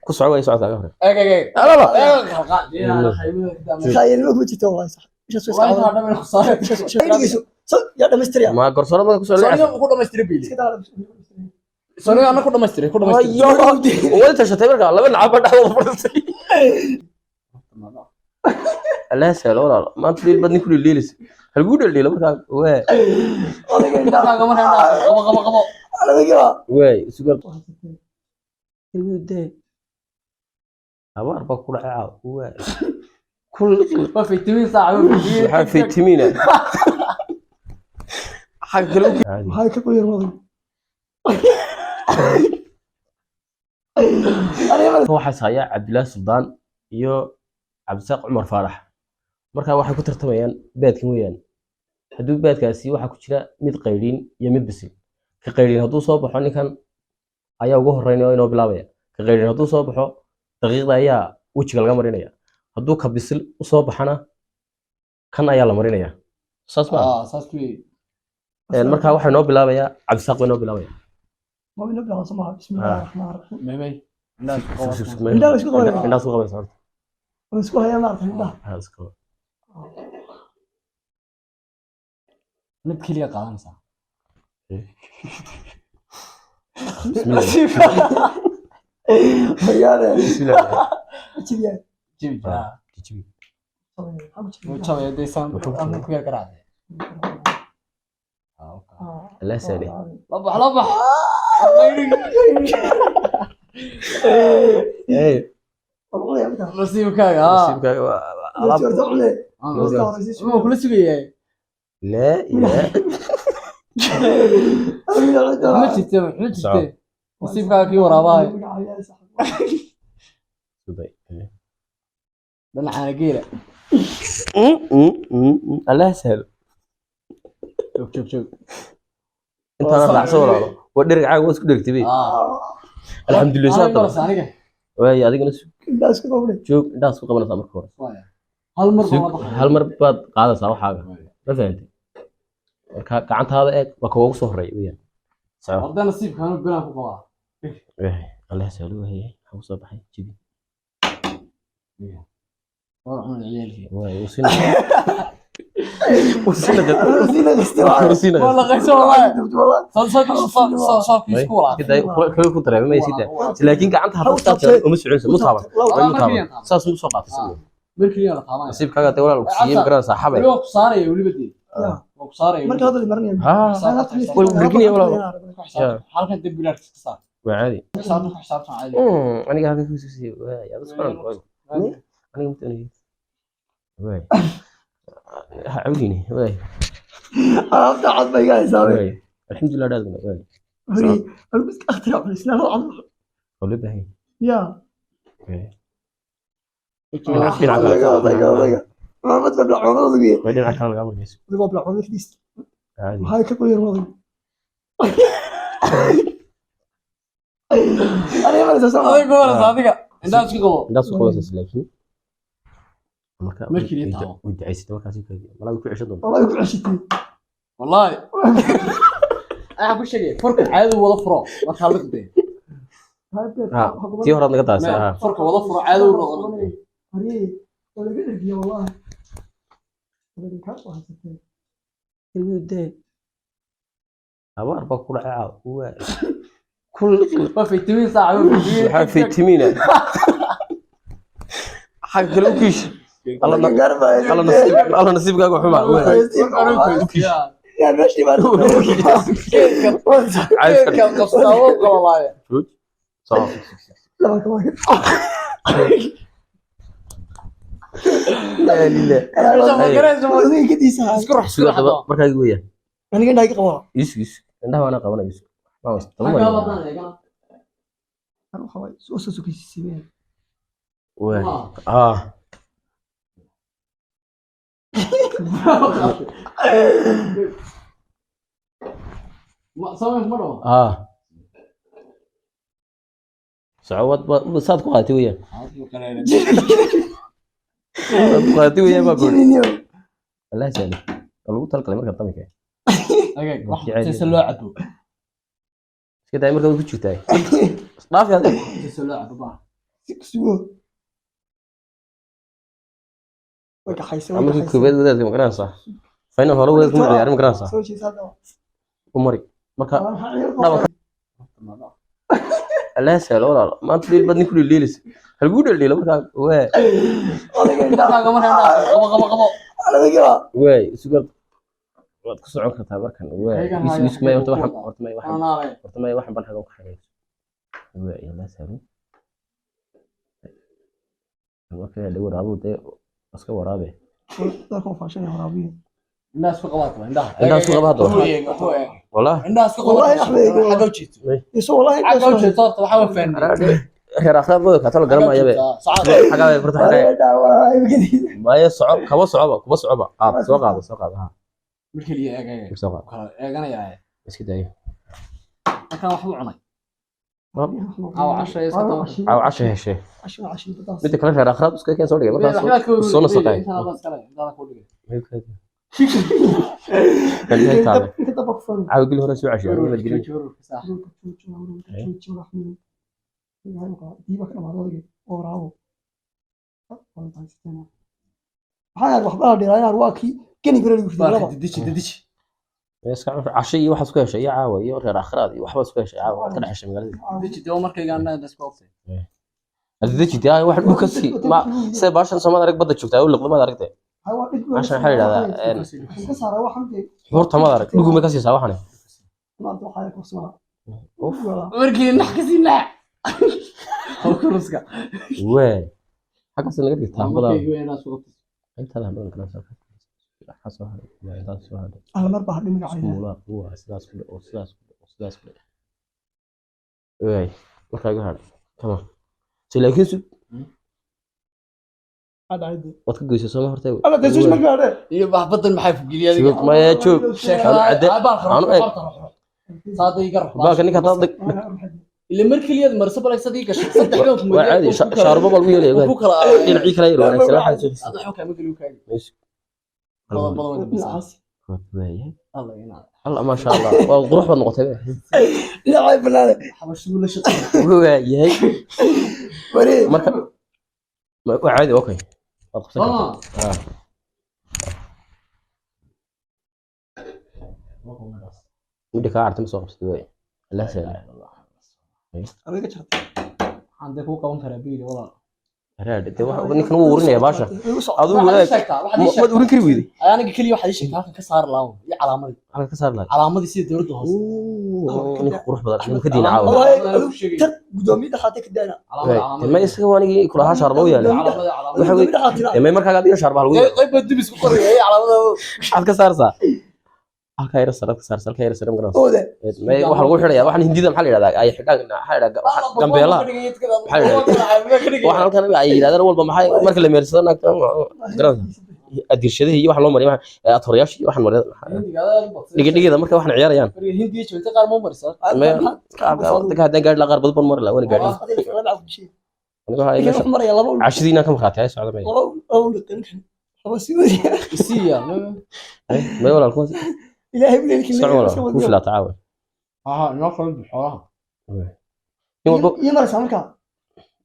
كسر وين ساعة ثانية اي لا لا خايل ما كنت والله صح ايش اسوي والله هذا من خساره يا دمستري ما قرصنا ما كسر سوري لا ku dhamaystiri sori ana ku dhamaystiri أيوه وأنت شتيمك الله بين عبد الله فرنسي لا سهل ولا ما تدري بدني كل الليل هالقول الليل مرة وين على فكره وين سكر يودي أبغى أربع كل عاو وين كل ما فيتامين صاحبي حاجة فيتامين حاجة كلو عادي هاي كبير والله waxaa saaya Cabdillah Suldaan iyo Cabdisaaq Cumar Faarax marka waxay ku tartamayaan beedkan weeyaan haduu beedkaasi waxa ku jira mid qayliin iyo mid bisil ka qayliin haduu soo baxo ninkan ayaa ugu horeynaya inuu bilaabaya ka qayliin haduu soo baxo daqiiqda ayaa wajiga laga marinaya haduu ka bisil u soo baxana kan ayaa la marinaya saas ma marka waxa noo bilaabaya Cabdisaaq inoo bilaabaya ما بنبلغ سماها بسم الله الرحمن الرحيم ميمي الناس قبل صار ونسكوها يا مارك الله نبكي لي قانصه بسم الله يا بسم الله تجي جيب تجي وتشوي يدي سام انا كويا قراده لا سالي لبح لبح ايه نصيبك نصيبك مو كل شيء لا لا ما جبت نصيبك كي ورا باي دلع على قيله الله سهل شوف انت انا راح صور ودرك عاق واسكو دغتبي الحمد لله صار واي اديك الناس كده شوف الناس ku qabanaysa marka hore hal mar baad qaadaysaa waxaaga ma fahanti marka gacantaada eeg waa kuugu soo horeey weeyaan sax wada nasiibkaanu bilaan ku qabaa الله سهل وهي حو soo baxay jibi ورحنا عيالي واي وسنا والله غير والله صار في سكولا كده كل كنت راه ما يسيد لكن قعنتها حطيت وما سعونس مو طابع ساس مو سوق قاطس مركي انا طبعا نصيب كاغا ولا وكسيم قرا صاحبي لو صاري ولي بدي صاري marka hadal marnay ها والبركني ولا حركه دبلات صار وعادي حساب عادي انا قاعد في يا بس انا قمت انا واي عوديني واي عرفت عاد ما قاعد يساوي الحمد لله لازم واي انا بس اخترع في الاسلام العظيم ولا باهي يا اوكي ما تبلع عمرك بعدين عشان قبل جيس ما بلع عمرك ديس عادي هاي كبير والله انا ما اساسا هذا يقول صادقه الناس يقولوا الناس خلاص لكن مركي لي طاو وانت عايز مركز والله يكون 20 والله يكون عشتي والله انا كل شيء فرق عادي ولا فرو ما خليك دي تي هرا naga taas فرق ولا فرو عادي ولا هري ولا قلت يا والله ولا كان وحسيت يودي أبغى أربع كل عاو هو كل ما فيتامين صاحبي حاجة فيتامين حاجة كلوكيش الله نصيب قاعد حما يا ماشي ما عايز كان قصاوه والله صح لا كمان لا لله انا كده يسا اسكر سوى markaa weeyaan انا قاعد اقرا يس indhaha wana qabanay yus انا خلاص وسوسو في السبيل way ما سوي مره صعوبات بصاد ku qaatay weeyaan qaatay weeyaan ma buu الله يسلمك lagu talgalay marka tamika اجي واحد سلو عدو كده مركب ku jirtay dhaaf yaad soo baa sugo way ka xayso amarkii koobaad wadaadka ma garanaysaa final hore wadaadka ma ciyaarin ma garanaysaa soo jeesada u mari marka Allah sahlo walaal maanta dhil badni ku dhiilis halgu dhil marka waa way sugar waad ku socon kartaa markan waa ismay horta waxan ban xaga ku xareeyay waa Allah sahlo marka la waraabo de aska waraabe dadku faashan waraabiyo الناس في قباطه عندها الناس في قباطه والله الناس في والله قباطه أحمد حاجه وجيت يسوى والله حاجه وجيت صارت وحاول فين reer akhraabooda ka talo garan maayo xaga way farta ma ya soco kaba socoba kuba socoba soo qaado ha markii la eegay soo qaado eeganaya iska daayo kan wax u cunay aw cashay iska taw aw cashay heshay عشان بطاطس mid kale reer akhraab iska keen soo dhigay markaas soo nasaqay انت طبق فن caawi gil hore soo cashay ma gelin دي بقى ما ضايق وراو هذا waxba dhirayaan waa ki kani gure lagu fidiyo ددش iska cashay iyo waxa isku heshay iyo caawa iyo reer akhraad iyo waxba isku heshay caawa ka dhaxashay magaalada ددش doo markaygaana dadku ogtay addeji daa wax dhulka si ma say baashan Soomaaliya arag badda joogtaa u liqdama aragtay عشان حل هذا كسر waxan horta ma arag dhugu ma ka siisaa waxan ما انت حالك وصلها اوف markii naxkasina oo kuruska way xaga san laga dhigtaa bada markii weena soo qabtay inta la hadlan kala soo xaso hada waa inta soo hada على مربح دمك عينه muula waa sidaas way marka ga hada tamam laakiin هذا عادي wad ka goysay soo hortay انا دسوش ما قاعد iyo baxbadan maxay fugiliyay ma ya joog aanu eeg saadii garx baalka ninka taad ilaa markii liyad marso balay sadii gashay saddexdood waa caadi shaarbo bal u yeelay ku kala dhinacii kala yar wanaagsan waxa هذا حكى مثل وكاي meesha بالعكس الله ينعم الله ما شاء الله waa qurux bad noqotay لا عيب لا حبش ولا شيء waa yahay وري marka waa caadi okay waad qabsan kartaa midda kaa artay ma soo qabsatay way Allah sahla ابيك شرط عندك هو قوم كرابيل والله raad de wax ninkan uu urinaya baasha adigu wad urin kari weeyday aniga kaliya waxa sheegay halkan ka saar laaw iyo calaamad halka ka saar lahayd calaamadii sida dawladda hoose ninka qurux badan ninka diina caawa والله تر قدومي دحاتك دانا ma isaga waanigi kulaha shaarba u yaalay waxa قدومي دحاتنا ma markaa adiga shaarba lagu qayb dibis ku qoriyay calaamada waxaad ka saarsaa halka yar sarar ka saarsaa halka yar sarar garan هو ده ma waxa lagu xidhaya waxan hindida maxaa la yiraahdaa ay xidhaan waxa la yiraahdaa gambeelaha waxan halkan ay yiraahdaan walba maxay marka la meersado naagta garan adirshadaha iyo wax loo mariyo atoryaasha iyo waxan mariyo dhigideeda marka waxan ciyaarayaan hindiya joogta qaar ma marisa dadka hadan gaar la qaar badan mar la wana gaar aniga hay meesha مره يلا بقول cashadiina ka marxaatay socda ma اول خلاص سوي isiya ma walaal ku الهي بليلك socda ku fila taawun aha noo qalad xoolaha in walba يمر سامركا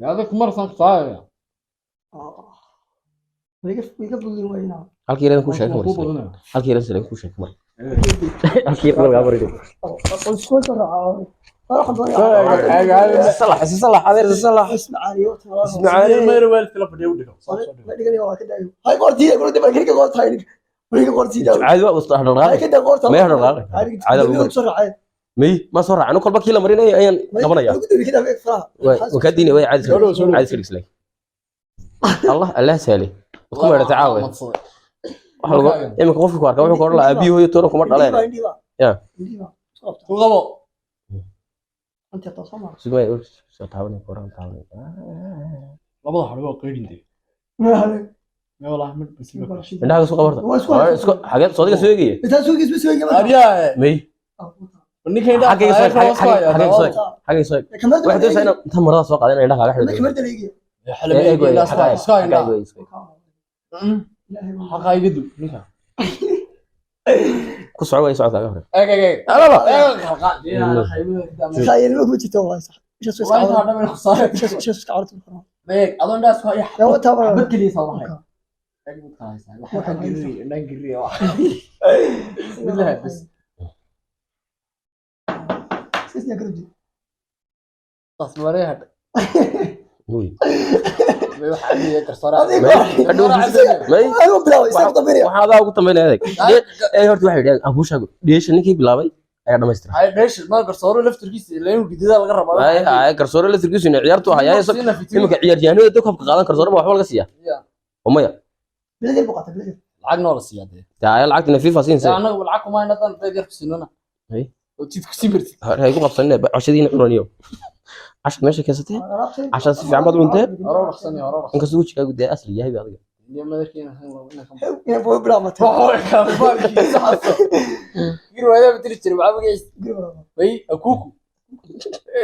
yaada ku marsan qaaya ويقف بقول وينا halkii yar ku sheekay mar halkii yar ku sheekay mar halkii yar laga barido اسكول ترى راح صلح هذا صلح اسمع علي اسمع علي ma yar weel tala fadhiyo dhigo ما دقني waa ka daayo hay qortii qortii bal kaliya qortii hay qortii daayo عادي waa wasta hay dhaqaaq ka daa qortii ما يهدر dhaqaaq عادي lagu soo raacay مي ما soo raacno kolba kii la marinay ayaan qabanaya كده في فراغ وka diini way عادي عادي filis lay الله سالي ku meera tacaawe waxa lagu imika qofku ku arka wuxuu ku oran abiyo iyo tooro kuma dhaleen ya ku qabo انت تصمم sumay soo taaban koran taaban labada xarbo qeydintay ما هذا ma walaah mid bisiba indhaha soo qabarta isku xageed soo diga soo eegay انت سوق اسمه سوق ariya may ninka inda xagee soo كملت waxa doonaysaa inta marada soo qaadana indhaha laga xidho كملت ليجي حقا يقدو ninka ku soco way socodka hore ايه alaba خايل ما كنت والله صح ايش اسوي والله هذا من خساره ايش اسوي عرفت ميك اظن ناس هاي يا وتابع حبت لي صراحه نقري واحد بالله بس اسمع كرجي تصبري Ui. waxa ay garsoora may ايوه بلاوي صار ضميري waxa adaa ugu dambeynaya adeeg ee horta waxay dhaheen aan ku sheego dheesha ninkii bilaabay ayaa dhamaystiray ay dheesh ma garsooro laftirkiisa ilaa inuu gidida laga rabo ay garsoore la tirkiisu in ciyaartu hayay imika ciyaaryahanada dadka ka qaadan garsoore ma waxba laga siiya umaya بلاد البقعه بلاد lacag noo la siiyay taa lacagtina FIFA siinse anagu lacag kuma inadan beer ku siinana ay oo tiid ku simirti hay ku qabsanay cashadiina cunaniyo عشان ماشي كاسته عشان في عمود وانت hore raxsan hore raxsan انك سويتش كاغو دي اصلي يا هبي iyo madaxina inaan kan يا ابو بلا ما يروح هذا بتشتري معاه بقى اي اكوكو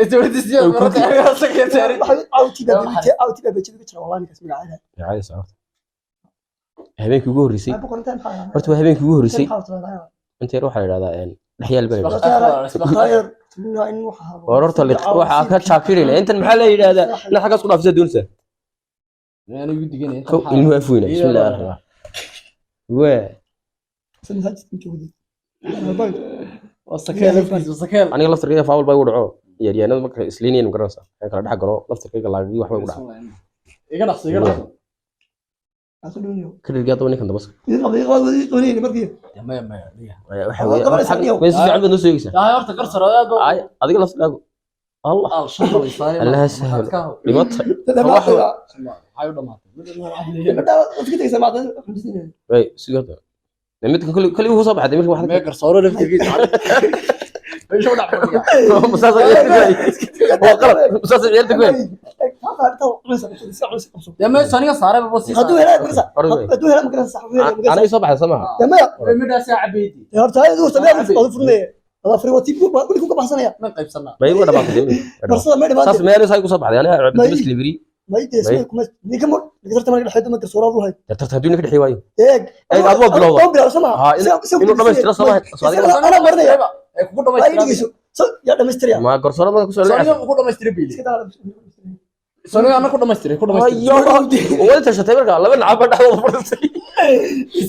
انت بتسيا مرات راسك يا تاري اوتي بابي بتشرا والله انك اسمع عادها يا عايز صعب habeenkii ugu horeysay ابو قرنتين حاجه horta waa habeenkii ugu horeysay حاول inta yar waxa la yiraahdaa dhaxyaal bari خير منها انه horta waxa ka chaakirina intan maxaa la yiraahdaa la xagaas ku dhaafsay doonsa انا ودي جني انت ilmu afuina bismillaahir rahmaan waa سنه موجودي وسكال aniga laftirkayga faawul bay u dhaco ciyaaryahanada marka isliinayeen garanaysa ay kala dhax galo laftirkayga laagi wax bay u dhaco iga dhaqso iga dhaqso اصلوني kadiriga ninkan dabas يقولي مرقيه ما waxa weeye way si fiican baad noo sheegaysaa لا horta garsar aad ay adiga laftirkaagu allah shaqo way saareen allah sahlo dhibata hayo dhamaatay فكرتك سمعت 50 way sigada midkan kali uu soo baxday markii ما garsooro laftirkiisa ايش وضع مساس مساس ciyaarta ku يا ما ثانيه صار بس هدو هنا مقصا هدو هنا مقصا صح ana soo baxay samaha يا ما ميدا ساعه بيدي يا هرتا هاي دور تبع فرنيه هذا فري وتي كل كوكا بحسنيا ما قيبسنا bay uga dhabaaqday برصه ما saas دبا meel ay ku soo baxday aniga bas libri ما يدري اسمه نيكم قدرت ما حد ما كسوره ابو هاي tarta haduu ninka dhixi waayo ايه اي adoo bilowda بلا سمع inuu dhamaystiro samaha انا مرني ay ku ما يدري يا دمستريا ma garsoorada ku soo ثانيه leeyahay ku dhamaystiri biili كده ثانيه انا ku dhamaystiri ayo wada tashatay marka laba nacab dhaxdo fadhisay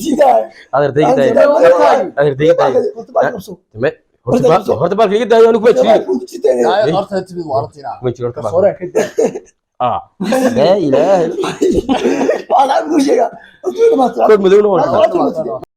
سيدا adeer deegay adeer deegay horta baalka iga daayo anigu ma jirin لا horta tibid waartina ma jiro horta garsoore ka daa la ilaaha انا اقول شيء قلت له ما kood madowna waa